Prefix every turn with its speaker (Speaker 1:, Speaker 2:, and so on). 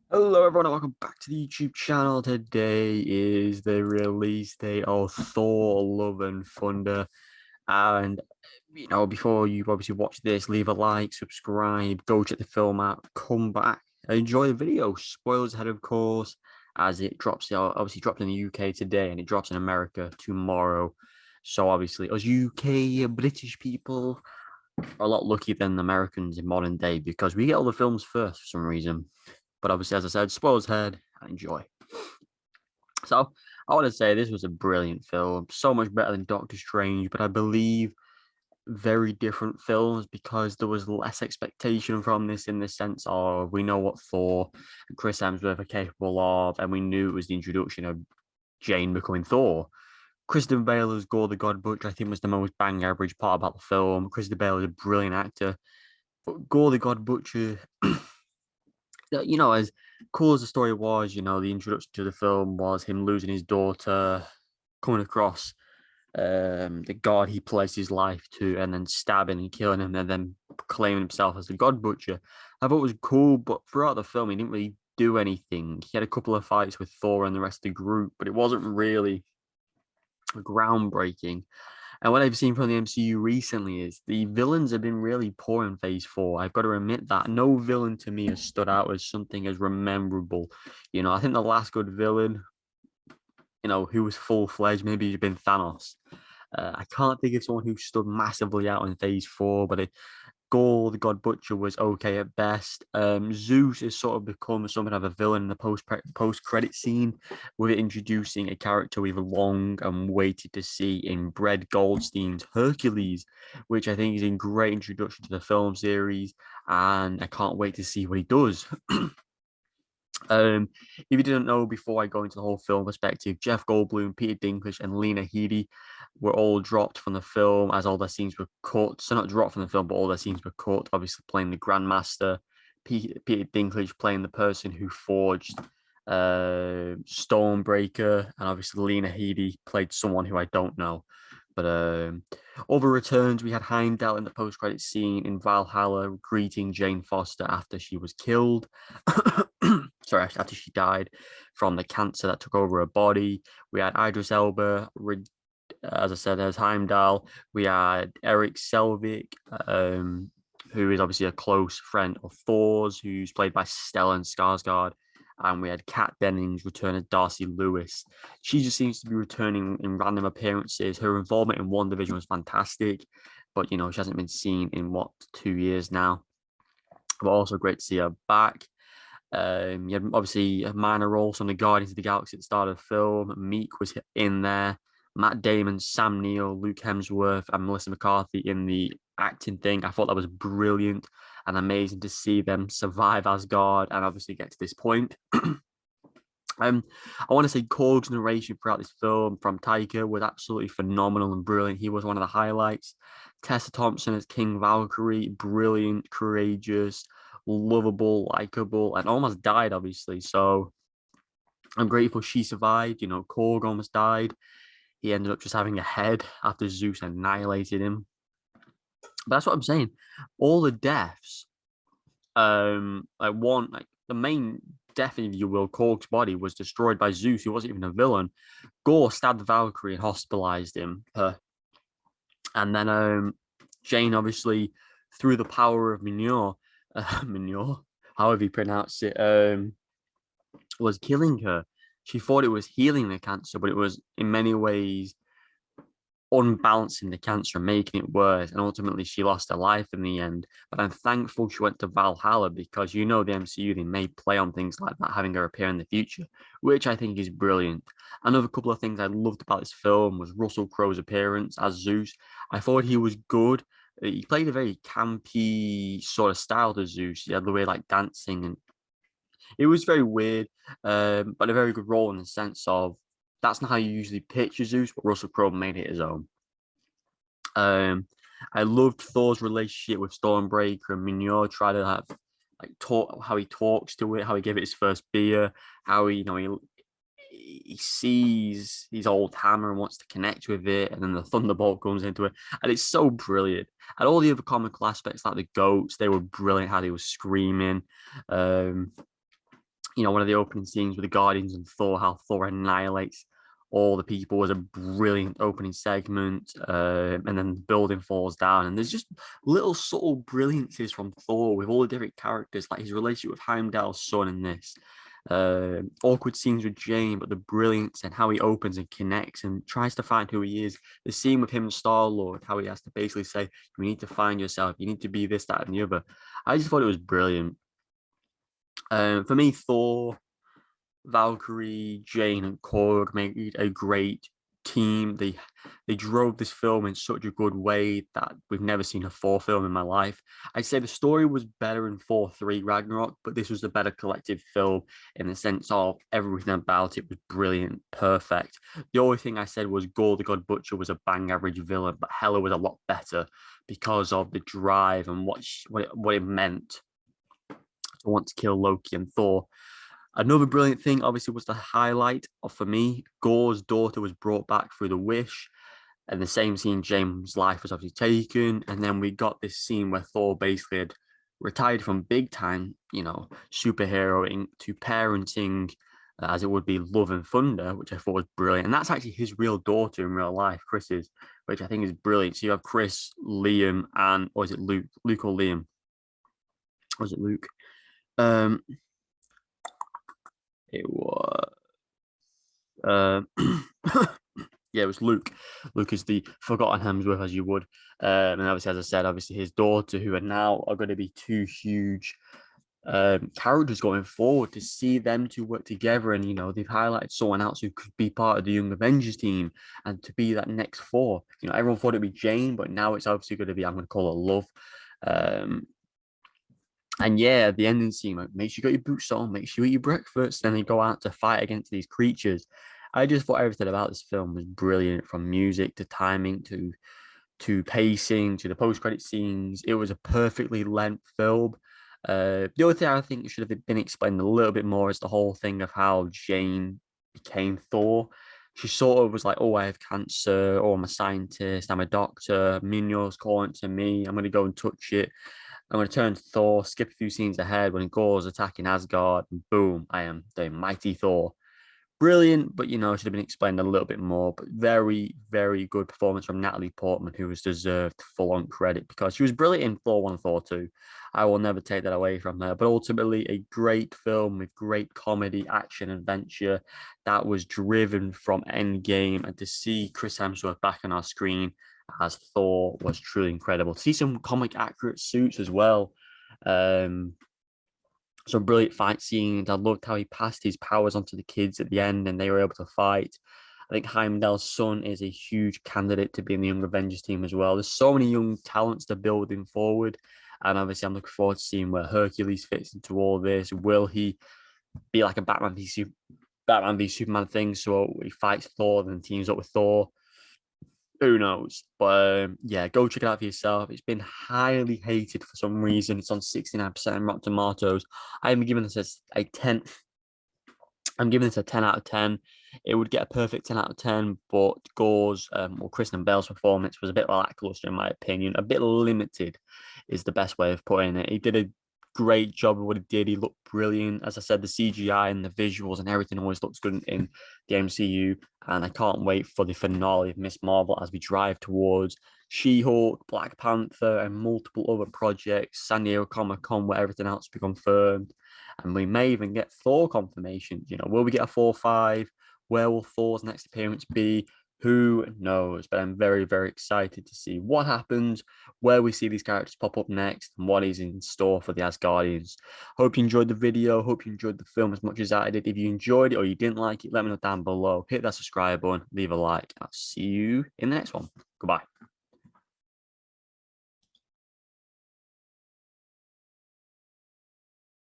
Speaker 1: Hello, everyone, and welcome back to the YouTube channel. Today is the release date of Thor: Love and Thunder. And before you obviously watch this, leave a like, subscribe, go check the film out, come back, and enjoy the video. Spoilers ahead, of course, as it drops. It obviously dropped in the UK today, and it drops in America tomorrow. So obviously, us UK British people are a lot luckier than Americans in modern day because we get all the films first for some reason. But obviously, as I said, spoilers ahead. Enjoy. So I want to say this was a brilliant film, so much better than Doctor Strange, but I believe very different films because there was less expectation from this in the sense of we know what Thor and Chris Hemsworth are capable of, and we knew it was the introduction of Jane becoming Thor. Kristen Bale as Gore the God Butcher, I think, was the most bang average part about the film. Kristen Bale is a brilliant actor, but Gore the God Butcher, as cool as the story was, the introduction to the film was him losing his daughter, coming across the god he pledged his life to, and then stabbing and killing him, and then claiming himself as the God Butcher. I thought it was cool, but throughout the film, he didn't really do anything. He had a couple of fights with Thor and the rest of the group, but it wasn't really groundbreaking. And what I've seen from the MCU recently is the villains have been really poor in Phase 4. I've got to admit that. No villain to me has stood out as something as memorable. I think the last good villain, who was full-fledged, maybe he'd been Thanos. I can't think of someone who stood massively out in Phase 4, but Gore, the God Butcher, was okay at best. Zeus has sort of become something of a villain in the post credit scene, with it introducing a character we've long and waited to see in Brett Goldstein's Hercules, which I think is a great introduction to the film series, and I can't wait to see what he does. If you didn't know, before I go into the whole film perspective, Jeff Goldblum, Peter Dinklage, and Lena Headey were all dropped from the film as all their scenes were cut. So not dropped from the film, but all their scenes were cut. Obviously, playing the Grandmaster, Peter Dinklage playing the person who forged Stormbreaker, and obviously Lena Headey played someone who I don't know. But other returns, we had Heimdall in the post-credit scene in Valhalla greeting Jane Foster after she was killed. Sorry, after she died from the cancer that took over her body. We had Idris Elba, as I said, as Heimdall. We had Eric Selvig, who is obviously a close friend of Thor's, who's played by Stellan Skarsgård. And we had Kat Dennings return as Darcy Lewis. She just seems to be returning in random appearances. Her involvement in WandaVision was fantastic, but she hasn't been seen in 2 years now. But also great to see her back. You had obviously a minor role from the Guardians of the Galaxy at the start of the film. Meek was in there. Matt Damon, Sam Neill, Luke Hemsworth, and Melissa McCarthy in the acting thing. I thought that was brilliant and amazing to see them survive Asgard and obviously get to this point. I want to say Korg's narration throughout this film from Taika was absolutely phenomenal and brilliant. He was one of the highlights. Tessa Thompson as King Valkyrie, brilliant, courageous, lovable, likable, and almost died, obviously. So I'm grateful she survived. Korg almost died. He ended up just having a head after Zeus annihilated him. But that's what I'm saying. All the deaths, like the main death, if you will, Korg's body was destroyed by Zeus, who wasn't even a villain. Gore stabbed Valkyrie and hospitalized him. And then Jane, obviously, through the power of Mjolnir, however you pronounce it, was killing her. She thought it was healing the cancer, but it was in many ways unbalancing the cancer and making it worse. And ultimately, she lost her life in the end. But I'm thankful she went to Valhalla because the MCU, they may play on things like that, having her appear in the future, which I think is brilliant. Another couple of things I loved about this film was Russell Crowe's appearance as Zeus. I thought he was good. He played a very campy sort of style to Zeus. He had the way like dancing, and it was very weird, but a very good role in the sense of that's not how you usually picture Zeus, but Russell Crowe made it his own. I loved Thor's relationship with Stormbreaker and Mjolnir. Try to have talk how he talks to it, how he gave it his first beer, how he sees his old hammer and wants to connect with it, and then the thunderbolt comes into it, and it's so brilliant. And all the other comical aspects, like the goats, they were brilliant. How they were screaming. one of the opening scenes with the Guardians and Thor, how Thor annihilates all the people, was a brilliant opening segment. And then the building falls down, and there's just little subtle brilliances from Thor with all the different characters, like his relationship with Heimdall's son in this. Awkward scenes with Jane, but the brilliance and how he opens and connects and tries to find who he is. The scene with him and Star-Lord, how he has to basically say, "You need to find yourself. You need to be this, that, and the other." I just thought it was brilliant. For me, Thor, Valkyrie, Jane, and Korg made a great team. They drove this film in such a good way that we've never seen a Thor film in my life. I'd say the story was better in Thor 3 Ragnarok, but this was the better collective film in the sense of everything about it was brilliant, perfect. The only thing I said was Gore the God Butcher was a bang average villain, but Hela was a lot better because of the drive and what it meant to want to kill Loki and Thor. Another brilliant thing, obviously, was the highlight of, for me, Gore's daughter was brought back through the wish, and the same scene, James' life was obviously taken, and then we got this scene where Thor basically had retired from big time, superheroing to parenting, as it would be Love and Thunder, which I thought was brilliant. And that's actually his real daughter in real life, Chris's, which I think is brilliant. So you have Chris, Liam, and, or is it Luke? Luke or Liam? Or is it Luke? It was yeah, it was Luke. Luke is the forgotten Hemsworth, as you would. And obviously, as I said, obviously his daughter, who are now are going to be two huge characters going forward. To see them two work together, and they've highlighted someone else who could be part of the Young Avengers team, and to be that next Thor. Everyone thought it'd be Jane, but now it's obviously going to be, I'm going to call her Love. And yeah, the ending scene, like, make sure you got your boots on, make sure you eat your breakfast, then they go out to fight against these creatures. I just thought everything about this film was brilliant, from music to timing to pacing to the post-credit scenes. It was a perfectly length film. The only thing I think should have been explained a little bit more is the whole thing of how Jane became Thor. She sort of was like, "Oh, I have cancer. Oh, I'm a scientist. I'm a doctor. Minyo's calling to me. I'm going to go and touch it. I'm going to turn to Thor, skip a few scenes ahead when Gore's attacking Asgard, and boom, I am the mighty Thor." Brilliant, but it should have been explained a little bit more. But very, very good performance from Natalie Portman, who has deserved full-on credit because she was brilliant in Thor 1 and Thor 2. I will never take that away from her. But ultimately, a great film with great comedy, action, adventure that was driven from Endgame. And to see Chris Hemsworth back on our screen as Thor was truly incredible. To see some comic accurate suits as well. Some brilliant fight scenes. I loved how he passed his powers onto the kids at the end and they were able to fight. I think Heimdall's son is a huge candidate to be in the Young Avengers team as well. There's so many young talents to building forward. And obviously, I'm looking forward to seeing where Hercules fits into all this. Will he be like a Batman v Superman thing? So he fights Thor and teams up with Thor. Who knows? But yeah, go check it out for yourself. It's been highly hated for some reason. It's on 69% on Rotten Tomatoes. I'm giving this a 10. I'm giving this a 10 out of 10. It would get a perfect 10 out of 10, but Gore's or Kristen Bell's performance was a bit lackluster in my opinion. A bit limited is the best way of putting it. He did a great job of what he did. He looked brilliant. As I said, the CGI and the visuals and everything always looks good in the MCU. And I can't wait for the finale of Miss Marvel as we drive towards She-Hulk, Black Panther, and multiple other projects, San Diego Comic-Con, where everything else be confirmed. And we may even get Thor confirmation. Will we get a 4-5? Where will Thor's next appearance be? Who knows? But I'm very, very excited to see what happens, where we see these characters pop up next, and what is in store for the Asgardians. Hope you enjoyed the video. Hope you enjoyed the film as much as I did. If you enjoyed it or you didn't like it, let me know down below. Hit that subscribe button, leave a like. I'll see you in the next one. Goodbye.